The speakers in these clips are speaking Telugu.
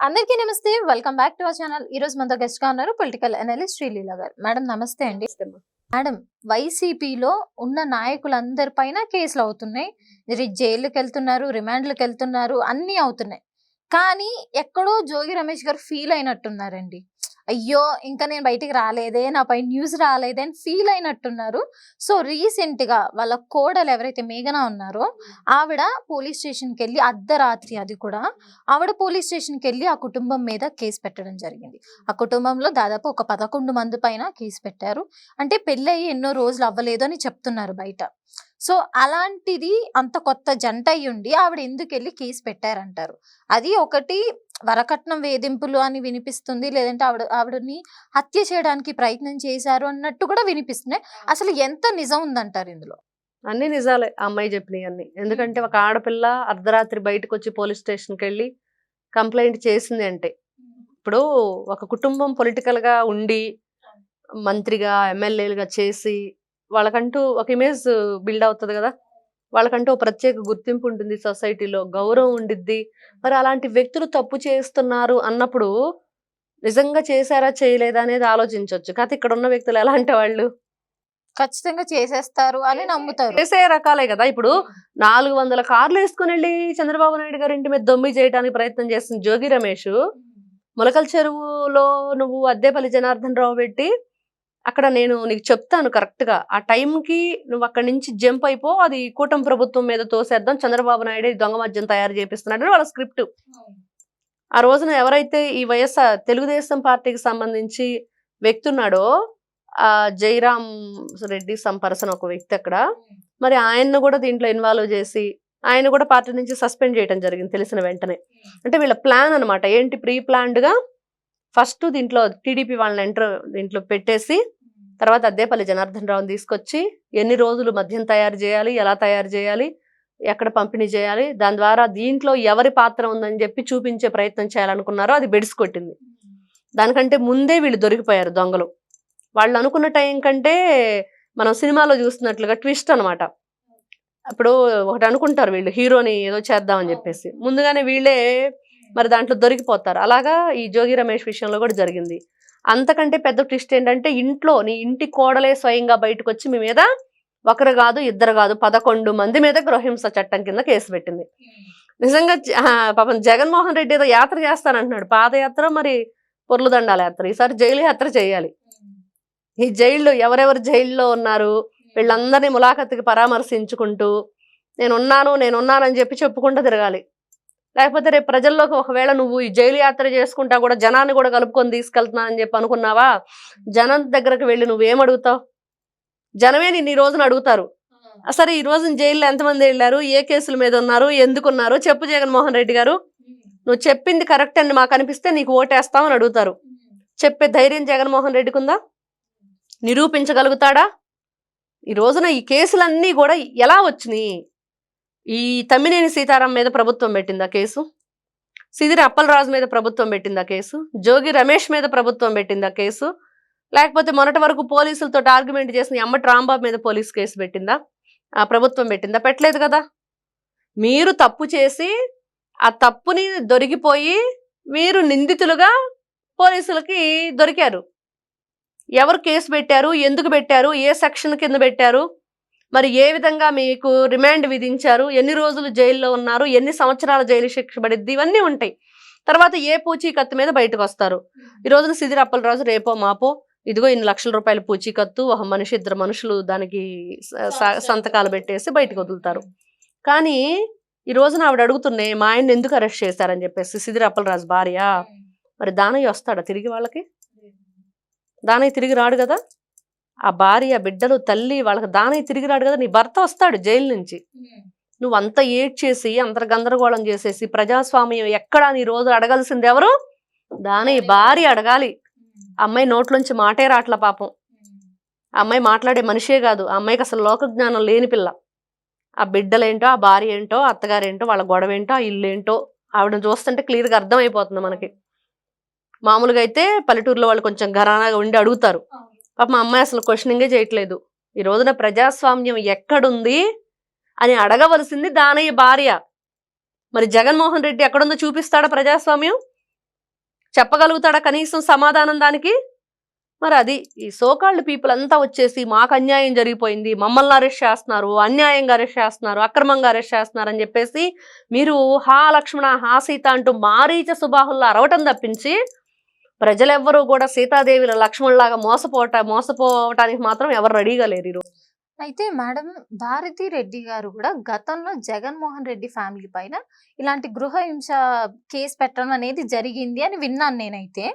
అందరికీ నమస్తే. Welcome back to our channel. ఈ రోజు మనతో గెస్ట్ గా ఉన్నారు పొలిటికల్ అనలిస్ట్ శ్రీలీల గారు. మేడం నమస్తే అండి. మేడం, వైసీపీలో ఉన్న నాయకులందరి పైన కేసులు అవుతున్నాయి. జైలుకి వెళ్తున్నారు, రిమాండ్లకు వెళ్తున్నారు, అన్నీ అవుతున్నాయి. కానీ ఎక్కడో జోగి రమేష్ గారు ఫీల్ అయినట్టున్నారండి. అయ్యో, ఇంకా నేను బయటికి రాలేదే, నాపై న్యూస్ రాలేదే అని ఫీల్ అయినట్టున్నారు. సో రీసెంట్ గా వాళ్ళ కోడలు ఎవరైతే మేఘన ఉన్నారో ఆవిడ పోలీస్ స్టేషన్కి వెళ్ళి అర్ధరాత్రి, అది కూడా ఆవిడ పోలీస్ స్టేషన్కి వెళ్ళి ఆ కుటుంబం మీద కేసు పెట్టడం జరిగింది. ఆ కుటుంబంలో దాదాపు ఒక 11 మంది పైన కేసు పెట్టారు. అంటే పెళ్ళయి ఎన్నో రోజులు అవ్వలేదు అని చెప్తున్నారు బయట. సో అలాంటిది అంత కొత్త జంట అయ్యుండి ఆవిడ ఎందుకెళ్ళి కేసు పెట్టారంటారు? అది ఒకటి వరకట్నం వేధింపులు అని వినిపిస్తుంది. లేదంటే ఆవిడని హత్య చేయడానికి ప్రయత్నం చేశారు అన్నట్టు కూడా వినిపిస్తున్నాయి. అసలు ఎంత నిజం ఉందంటారు ఇందులో? అన్ని నిజాలే ఆ అమ్మాయి చెప్పినవన్నీ. ఎందుకంటే ఒక ఆడపిల్ల అర్ధరాత్రి బయటకు వచ్చి పోలీస్ స్టేషన్కి వెళ్ళి కంప్లైంట్ చేసింది అంటే, ఇప్పుడు ఒక కుటుంబం పొలిటికల్ గా ఉండి మంత్రిగా ఎమ్మెల్యేలుగా చేసి వాళ్ళకంటూ ఒక ఇమేజ్ బిల్డ్ అవుతుంది కదా, వాళ్ళకంటూ ఒక ప్రత్యేక గుర్తింపు ఉంటుంది, సొసైటీలో గౌరవం ఉండిద్ది. మరి అలాంటి వ్యక్తులు తప్పు చేస్తున్నారు అన్నప్పుడు నిజంగా చేశారా చేయలేదా అనేది ఆలోచించవచ్చు. కాకపోతే ఇక్కడ ఉన్న వ్యక్తులు ఎలాంటి వాళ్ళు, ఖచ్చితంగా చేసేస్తారు అని నమ్ముతారు. చేసే రకాలే కదా. ఇప్పుడు 400 కార్లు వేసుకుని వెళ్ళి చంద్రబాబు నాయుడు గారి ఇంటి మీద దొమ్మి చేయడానికి ప్రయత్నం చేస్తుంది జోగి రమేష్. మొలకల చెరువులో నువ్వు అద్దేపల్లి జనార్దన్ రావు పెట్టి అక్కడ నేను నీకు చెప్తాను కరెక్ట్ గా, ఆ టైంకి నువ్వు అక్కడి నుంచి జంప్ అయిపో, అది కూటమి ప్రభుత్వం మీద తోసేద్దాం, చంద్రబాబు నాయుడు దొంగ మద్యం తయారు చేపిస్తున్నాడు వాళ్ళ స్క్రిప్ట్. ఆ రోజున ఎవరైతే ఈ వైఎస్ఆర్ తెలుగుదేశం పార్టీకి సంబంధించి వ్యక్తి ఉన్నాడో, ఆ జైరామ్ రెడ్డి సంపర్సన్ ఒక వ్యక్తి అక్కడ, మరి ఆయన్ను కూడా దీంట్లో ఇన్వాల్వ్ చేసి ఆయన కూడా పార్టీ నుంచి సస్పెండ్ చేయడం జరిగింది తెలిసిన వెంటనే. అంటే వీళ్ళ ప్లాన్ అనమాట ఏంటి, ప్రీ ప్లాన్డ్ గా ఫస్ట్ దీంట్లో టీడీపీ వాళ్ళని దీంట్లో పెట్టేసి తర్వాత అద్దేపల్లి జనార్దన్ రావుని తీసుకొచ్చి ఎన్ని రోజులు మద్యం తయారు చేయాలి, ఎలా తయారు చేయాలి, ఎక్కడ పంపిణీ చేయాలి, దాని ద్వారా దీంట్లో ఎవరి పాత్ర ఉందని చెప్పి చూపించే ప్రయత్నం చేయాలనుకున్నారో అది బెడిసి కొట్టింది. దానికంటే ముందే వీళ్ళు దొరికిపోయారు దొంగలు. వాళ్ళు అనుకున్న టైం కంటే మనం సినిమాలో చూస్తున్నట్లుగా ట్విస్ట్ అనమాట. ఇప్పుడు ఒకటి అనుకుంటారు వీళ్ళు హీరోని ఏదో చేద్దామని చెప్పేసి, ముందుగానే వీళ్ళే మరి దాంట్లో దొరికిపోతారు. అలాగా ఈ జోగి రమేష్ విషయంలో కూడా జరిగింది. అంతకంటే పెద్ద ట్విస్ట్ ఏంటంటే, ఇంట్లో నీ ఇంటి కోడలే స్వయంగా బయటకు వచ్చి మీ మీద ఒకరు కాదు ఇద్దరు కాదు 11 మంది మీద గృహహింస చట్టం కింద కేసు పెట్టింది. నిజంగా పాపం జగన్మోహన్ రెడ్డి ఏదో యాత్ర చేస్తానంటున్నాడు, పాదయాత్ర మరి పొర్లు దండాల యాత్ర, ఈసారి జైలు యాత్ర చేయాలి. ఈ జైళ్ళు ఎవరెవరు జైల్లో ఉన్నారు వీళ్ళందరినీ ములాఖత్తుకి పరామర్శించుకుంటూ నేనున్నానని చెప్పి చెప్పుకుంటూ తిరగాలి. లేకపోతే రేపు ప్రజల్లోకి ఒకవేళ నువ్వు ఈ జైలు యాత్ర చేసుకుంటా కూడా జనాన్ని కూడా కలుపుకొని తీసుకెళ్తున్నా అని చెప్పి అనుకున్నావా, జనం దగ్గరకు వెళ్ళి నువ్వేమడుగుతావు? జనమే నిన్ను ఈ రోజున అడుగుతారు, సరే ఈ రోజున జైల్లో ఎంతమంది వెళ్ళారు, ఏ కేసుల మీద ఉన్నారు, ఎందుకున్నారు చెప్పు జగన్మోహన్ రెడ్డి గారు, నువ్వు చెప్పింది కరెక్ట్ అని మాకు అనిపిస్తే నీకు ఓటేస్తామని అడుగుతారు. చెప్పే ధైర్యం జగన్మోహన్ రెడ్డికి ఉందా? నిరూపించగలుగుతాడా? ఈ రోజున ఈ కేసులన్నీ కూడా ఎలా వచ్చినాయి? ఈ తమ్మినేని సీతారాం మీద ప్రభుత్వం పెట్టిందా కేసు, సిదిరి అప్పలరాజు మీద ప్రభుత్వం పెట్టిందా కేసు, జోగి రమేష్ మీద ప్రభుత్వం పెట్టిందా కేసు, లేకపోతే మొన్నటి వరకు పోలీసులతో ఆర్గ్యుమెంట్ చేసిన అమ్మటి రాంబాబు మీద పోలీస్ కేసు పెట్టిందా, ఆ ప్రభుత్వం పెట్టిందా? పెట్టలేదు కదా. మీరు తప్పు చేసి ఆ తప్పుని దొరికిపోయి మీరు నిందితులుగా పోలీసులకి దొరికారు. ఎవరు కేసు పెట్టారు, ఎందుకు పెట్టారు, ఏ సెక్షన్ కింద పెట్టారు, మరి ఏ విధంగా మీకు రిమాండ్ విధించారు, ఎన్ని రోజులు జైల్లో ఉన్నారు, ఎన్ని సంవత్సరాల జైలు శిక్ష పడిద్ది, ఇవన్నీ ఉంటాయి. తర్వాత ఏ పూచీకత్తు మీద బయటకు వస్తారు. ఈ రోజున సిదిరి అప్పలరాజు రేపో మాపో ఇదిగో ఇన్ని లక్షల రూపాయల పూచీకత్తు, ఒక మనిషి ఇద్దరు మనుషులు దానికి సంతకాలు పెట్టేసి బయటకు వదులుతారు. కానీ ఈ రోజున ఆవిడ అడుగుతున్నే మా ఆయన్ని ఎందుకు అరెస్ట్ చేశారని చెప్పేసి, సిదిరి అప్పలరాజు భార్య. మరి దానయ్య వస్తాడా తిరిగి? వాళ్ళకి దానయ్య తిరిగి రాడు కదా. ఆ భార్య బిడ్డలు తల్లి వాళ్ళకి దానయ్య తిరిగి రాడు కదా. నీ భర్త వస్తాడు జైలు నుంచి. నువ్వు అంత ఏడ్చేసి అంత గందరగోళం చేసేసి ప్రజాస్వామ్యం ఎక్కడా నీ రోజు అడగాల్సింది ఎవరు? దానయ్య భార్య అడగాలి. అమ్మాయి నోట్లోంచి మాటే రాట్ల పాపం. ఆ అమ్మాయి మాట్లాడే మనిషే కాదు, ఆ అమ్మాయికి అసలు లోక జ్ఞానం లేని పిల్ల. ఆ బిడ్డలేంటో, ఆ భార్య ఏంటో, అత్తగారేంటో, వాళ్ళ గొడవ ఏంటో, ఆ ఇల్లు ఏంటో ఆవిడని చూస్తుంటే క్లియర్గా అర్థమైపోతుంది మనకి. మామూలుగా అయితే పల్లెటూరులో వాళ్ళు కొంచెం ఘరానాగా ఉండి అడుగుతారు. పాప మా అమ్మాయి అసలు క్వశ్చనింగే చేయట్లేదు. ఈ రోజున ప్రజాస్వామ్యం ఎక్కడుంది అని అడగవలసింది దానయ్య భార్య. మరి జగన్మోహన్ రెడ్డి ఎక్కడుందో చూపిస్తాడా ప్రజాస్వామ్యం? చెప్పగలుగుతాడా కనీసం సమాధానం దానికి? మరి అది ఈ సోకాల్డ్ పీపుల్ అంతా వచ్చేసి మాకు అన్యాయం జరిగిపోయింది, మమ్మల్ని అరెస్ట్ చేస్తున్నారు, అన్యాయంగా అరెస్ట్ చేస్తున్నారు, అక్రమంగా అరెస్ట్ చేస్తున్నారు అని చెప్పేసి మీరు హా లక్ష్మణ హా సీత అంటూ మారీచ సుబాహుల్లో అరవటం తప్పించి ప్రజలెవ్వరూ కూడా సీతాదేవిల లక్ష్మణులాగా మోసపోవటానికి మాత్రం ఎవరు రెడీగా లేరు ఈరోజు. అయితే మేడం, భారతి రెడ్డి గారు కూడా గతంలో జగన్మోహన్ రెడ్డి ఫ్యామిలీ పైన ఇలాంటి గృహహింస కేసు పెట్టడం అనేది జరిగింది అని విన్నాను నేనైతే.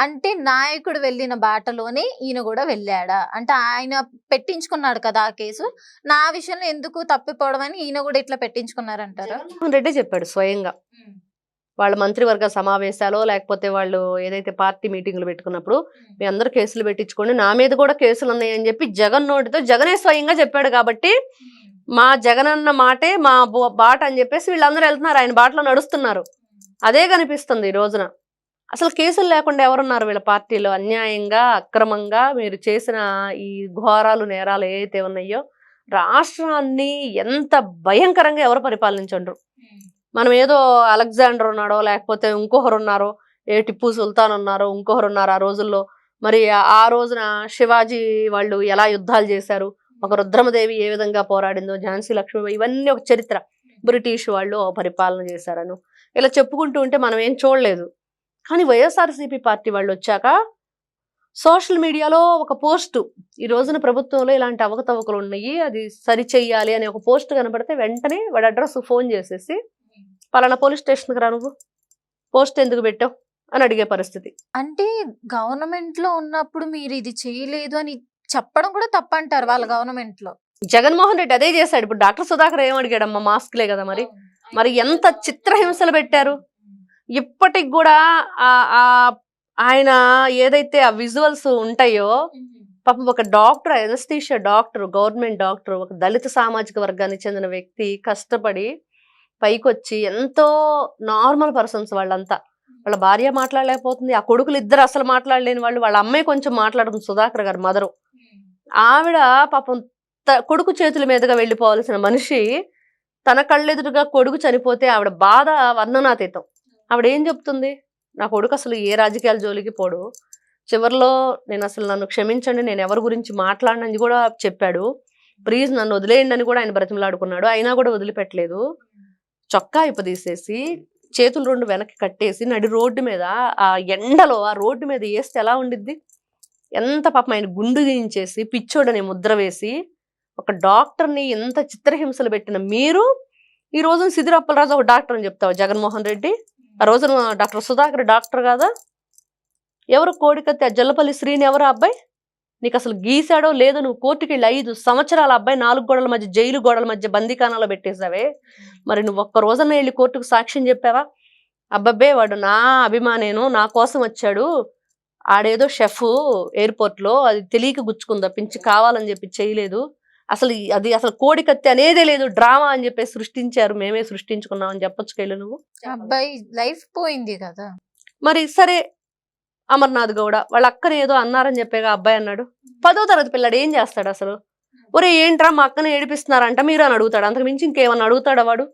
అంటే నాయకుడు వెళ్ళిన బాటలోనే ఈయన కూడా వెళ్ళాడా? అంటే ఆయన పెట్టించుకున్నాడు కదా ఆ కేసు, నా విషయంలో ఎందుకు తప్పిపోవడం అని ఈయన కూడా ఇట్లా పెట్టించుకున్నారంటారా? జగన్మోహన్ రెడ్డి చెప్పాడు స్వయంగా. వాళ్ళ మంత్రివర్గ సమావేశాలు లేకపోతే వాళ్ళు ఏదైతే పార్టీ మీటింగ్లు పెట్టుకున్నప్పుడు మీ అందరూ కేసులు పెట్టించుకోండి, నా మీద కూడా కేసులు ఉన్నాయని చెప్పి జగన్ నోటితో జగనే స్వయంగా చెప్పాడు. కాబట్టి మా జగన్ అన్న మాటే మా బాట అని చెప్పేసి వీళ్ళందరూ వెళ్తున్నారు, ఆయన బాటలో నడుస్తున్నారు. అదే కనిపిస్తుంది ఈ రోజున. అసలు కేసులు లేకుండా ఎవరున్నారు వీళ్ళ పార్టీలో? అన్యాయంగా అక్రమంగా మీరు చేసిన ఈ ఘోరాలు నేరాలు ఏవైతే ఉన్నాయో రాష్ట్రాన్ని ఎంత భయంకరంగా ఎవరు పరిపాలించండ్రు. మనం ఏదో అలెగ్జాండర్ ఉన్నాడో లేకపోతే ఇంకొకరు ఉన్నారో, ఏ టిప్పు సుల్తాన్ ఉన్నారో ఇంకొకరు ఉన్నారు ఆ రోజుల్లో. మరి ఆ రోజున శివాజీ వాళ్ళు ఎలా యుద్ధాలు చేశారు, ఒక రుద్రమదేవి ఏ విధంగా పోరాడిందో, ఝాన్సీ లక్ష్మీబాయి, ఇవన్నీ ఒక చరిత్ర. బ్రిటిష్ వాళ్ళు పరిపాలన చేశారను ఇలా చెప్పుకుంటూ ఉంటే మనం ఏం చూడలేదు. కానీ వైఎస్ఆర్సీపీ పార్టీ వాళ్ళు వచ్చాక సోషల్ మీడియాలో ఒక పోస్టు, ఈ రోజున ప్రభుత్వంలో ఇలాంటి అవకతవకలు ఉన్నాయి, అది సరిచెయ్యాలి అనే ఒక పోస్ట్ కనబడితే వెంటనే వాడి అడ్రస్ ఫోన్ చేసేసి పలానా పోలీస్ స్టేషన్కి రా, నువ్వు పోస్ట్ ఎందుకు పెట్టావు అని అడిగే పరిస్థితి. అంటే గవర్నమెంట్ లో ఉన్నప్పుడు మీరు ఇది చేయలేదు అని చెప్పడం కూడా తప్పంటారు వాళ్ళ గవర్నమెంట్ లో. జగన్మోహన్ రెడ్డి అదే చేశాడు. ఇప్పుడు డాక్టర్ సుధాకర్ ఏం అడిగాడమ్మా? మాస్క్లే కదా. మరి ఎంత చిత్రహింసలు పెట్టారు. ఇప్పటికి కూడా ఆయన ఏదైతే ఆ విజువల్స్ ఉంటాయో, పాపం ఒక doctor, anaesthesia doctor, government doctor, ఒక దళిత సామాజిక వర్గానికి చెందిన వ్యక్తి కష్టపడి పైకొచ్చి ఎంతో నార్మల్ పర్సన్స్ వాళ్ళంతా. వాళ్ళ భార్య మాట్లాడలేకపోతుంది, ఆ కొడుకులు ఇద్దరు అసలు మాట్లాడలేని వాళ్ళు, వాళ్ళ అమ్మాయి కొంచెం మాట్లాడుతుంది, సుధాకర్ గారు మదరు. ఆవిడ పాపం కొడుకు చేతుల మీదుగా వెళ్ళిపోవాల్సిన మనిషి తన కళ్ళెదురుగా కొడుకు చనిపోతే ఆవిడ బాధ వర్ణనాతీతం. ఆవిడ ఏం చెప్తుంది? నా కొడుకు అసలు ఏ రాజకీయాల జోలికి పోడు, చివరిలో నేను అసలు నన్ను క్షమించండి, నేను ఎవరి గురించి మాట్లాడనని కూడా చెప్పాడు, ప్లీజ్ నన్ను వదిలేయండి అని కూడా ఆయన బ్రతిమలాడుకున్నాడు, అయినా కూడా వదిలిపెట్టలేదు. చొక్కా ఇప్పదీసేసి చేతులు రెండు వెనక్కి కట్టేసి నడి రోడ్డు మీద ఆ ఎండలో ఆ రోడ్డు మీద వేస్తే ఎలా ఉండిద్ది? ఎంత పాపం ఆయన గుండు దించేసి పిచ్చోడని ముద్ర వేసి ఒక డాక్టర్ని ఎంత చిత్రహింసలు పెట్టిన మీరు ఈ రోజున సిద్ధిరప్పలరాజు ఒక డాక్టర్ అని చెప్తావు జగన్మోహన్ రెడ్డి? ఆ రోజున డాక్టర్ సుధాకర్ డాక్టర్ కాదా? ఎవరు కోడికత్తి? ఆ జల్లపల్లి శ్రీని ఎవరు అబ్బాయి? నీకు అసలు గీసాడో లేదో? నువ్వు కోర్టుకి వెళ్ళి 5 సంవత్సరాల అబ్బాయి 4 గోడల మధ్య, జైలు గోడల మధ్య బందీకానాలో పెట్టేసావే. మరి నువ్వు ఒక్క రోజున వెళ్ళి కోర్టుకు సాక్ష్యం చెప్పావా? అబ్బబ్బే వాడు నా అభిమానేను, నా కోసం వచ్చాడు, ఆడేదో షెఫ్ ఎయిర్పోర్ట్లో, అది తెలియక గుచ్చుకుందా పించి, కావాలని చెప్పి చేయలేదు, అసలు అది అసలు కోడికత్తి అనేదే లేదు, డ్రామా అని చెప్పి సృష్టించారు, మేమే సృష్టించుకున్నాం అని చెప్పొచ్చు కేళ్ళు నువ్వు. అబ్బాయి లైఫ్ పోయింది కదా. మరి సరే, అమర్నాథ్ గౌడ వాళ్ళ అక్కని ఏదో అన్నారని చెప్పేగా అబ్బాయి అన్నాడు. 10వ తరగతి పిల్లాడు ఏం చేస్తాడు అసలు? ఒరే ఏంట్రా మా అక్కని ఏడిపిస్తున్నారంట మీరు అని అడుగుతాడు, అంతకు మించి ఇంకేమన్నా అడుగుతాడా వాడు?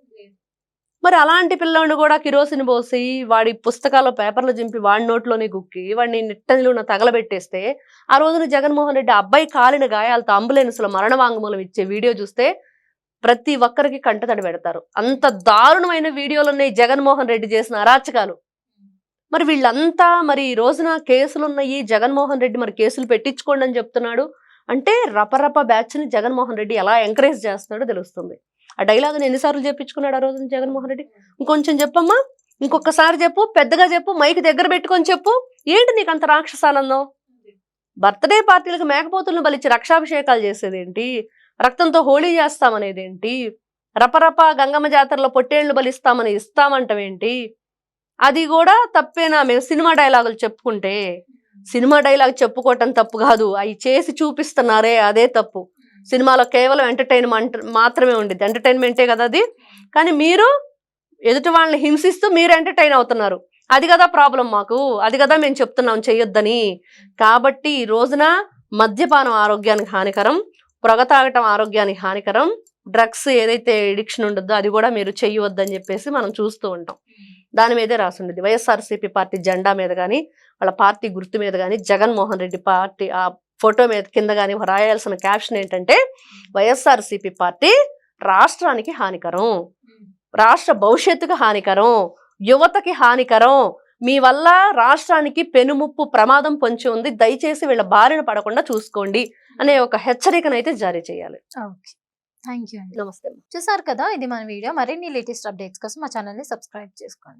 మరి అలాంటి పిల్లాడిని కూడా కిరోసిన్ పోసి వాడి పుస్తకాల్లో పేపర్లు చింపి వాడి నోట్లోనే గుక్కి వాడిని నిట్టనిలున్న తగలబెట్టేస్తే ఆ రోజున జగన్మోహన్ రెడ్డి అబ్బాయి కాలిన గాయాలతో అంబులెన్స్లో మరణ వాంగ్మూలం ఇచ్చే వీడియో చూస్తే ప్రతి ఒక్కరికి కంటతడి పెడతారు. అంత దారుణమైన వీడియోలు ఉన్నాయి జగన్మోహన్ రెడ్డి చేసిన అరాచకాలు. మరి వీళ్ళంతా మరి ఈ రోజున కేసులు ఉన్నాయి, జగన్మోహన్ రెడ్డి మరి కేసులు పెట్టించుకోండి అని చెప్తున్నాడు అంటే రపరప బ్యాచ్ని జగన్మోహన్ రెడ్డి ఎలా ఎంకరేజ్ చేస్తున్నాడో తెలుస్తుంది. ఆ డైలాగ్ని ఎన్నిసార్లు చెప్పించుకున్నాడు ఆ రోజున జగన్మోహన్ రెడ్డి? ఇంకొంచెం చెప్పమ్మా, ఇంకొకసారి చెప్పు, పెద్దగా చెప్పు, మైక్ దగ్గర పెట్టుకొని చెప్పు. ఏంటి నీకు అంత రాక్షసానందం? బర్త్డే పార్టీలకు మేకపోతులను బలిచ్చి రక్షాభిషేకాలు చేసేదేంటి? రక్తంతో హోళీ చేస్తామనేదేంటి? రపరప గంగమ్మ జాతరలో పొట్టేళ్లు బలిస్తామని ఇస్తామంటవేంటి? అది కూడా తప్పేనా? మేము సినిమా డైలాగులు చెప్పుకుంటే, సినిమా డైలాగ్ చెప్పుకోవటం తప్పు కాదు, అవి చేసి చూపిస్తున్నారే అదే తప్పు. సినిమాలో కేవలం ఎంటర్టైన్మెంట్ మాత్రమే ఉండిద్ది, ఎంటర్టైన్మెంటే కదా అది. కానీ మీరు ఎదుటి వాళ్ళని హింసిస్తూ మీరు ఎంటర్టైన్ అవుతున్నారు, అది కదా ప్రాబ్లం మాకు, అది కదా మేము చెప్తున్నాం చెయ్యొద్దని. కాబట్టి ఈ రోజున మద్యపానం ఆరోగ్యానికి హానికరం, పొగ తాగటం ఆరోగ్యానికి హానికరం, డ్రగ్స్ ఏదైతే ఎడిక్షన్ ఉండదో అది కూడా మీరు చెయ్యవద్దని చెప్పేసి మనం చూస్తూ ఉంటాం. దాని మీదే రాసుండేది. వైఎస్ఆర్సీపీ పార్టీ జెండా మీద కానీ వాళ్ళ పార్టీ గుర్తు మీద కానీ జగన్మోహన్ రెడ్డి పార్టీ ఆ ఫోటో మీద కింద కానీ రాయాల్సిన క్యాప్షన్ ఏంటంటే వైఎస్ఆర్సీపీ పార్టీ రాష్ట్రానికి హానికరం, రాష్ట్ర భవిష్యత్తుకు హానికరం, యువతకి హానికరం, మీ వల్ల రాష్ట్రానికి పెనుముప్పు ప్రమాదం పొంచి ఉంది, దయచేసి వీళ్ళ బారిన పడకుండా చూసుకోండి అనే ఒక హెచ్చరికనైతే జారీ చేయాలి. ఓకే, థ్యాంక్ యూ అండి. నమస్తే. చూసారు కదా, ఇది మన వీడియో. మరిన్ని లేటెస్ట్ అప్డేట్స్ కోసం మా ఛానల్ని సబ్స్క్రైబ్ చేసుకోండి.